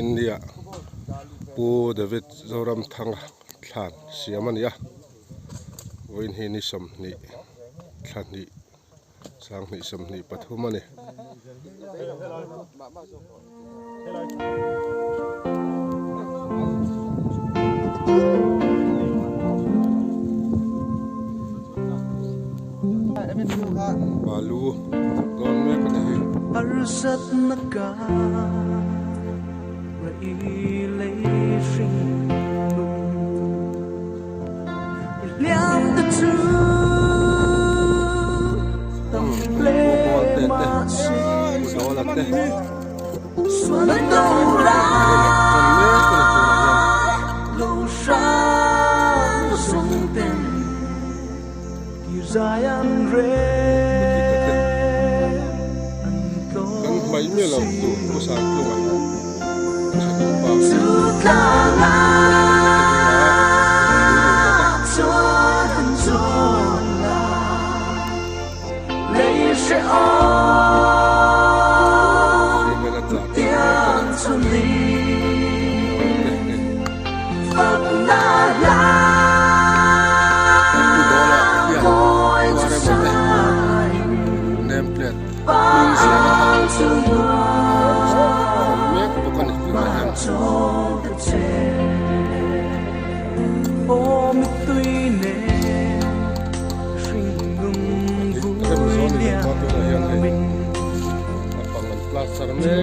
India pu David Zoramthanga Thlan siamania Win hi ni som ni Thlan ni sang ni som ni pathumani Balu don me pati arsat naka ilay sinh liam the truth tâm lệ mà sinh xuân đông ra lâu sáng sung tên yêu dài ăn rê kan mai me lo tu ko sa tu ma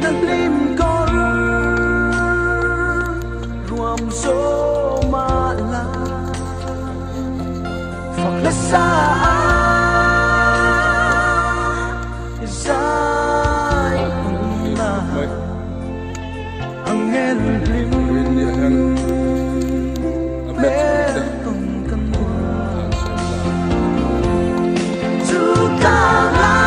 Naglim kor ruam so mala faklasa izay na angel lim meron kanwa tukala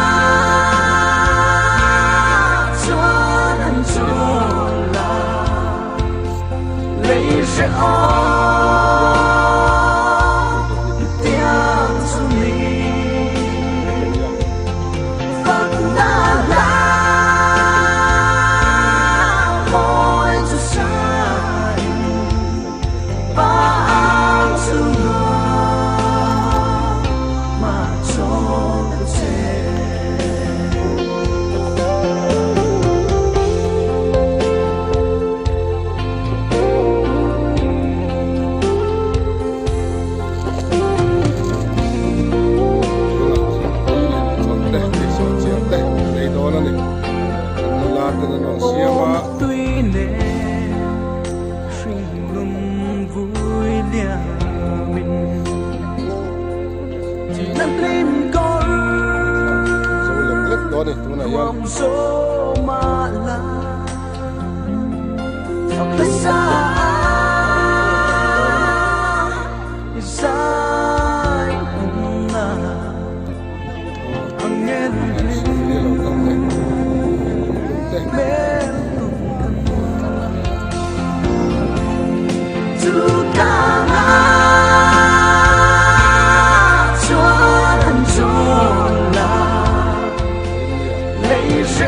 sẽ tiếng xuân đi Phật đã là mỗi chút sai bao sự ngờ mà cho thật Ruam so mala faklasa izay na angel meron tukala chuan chola sẽ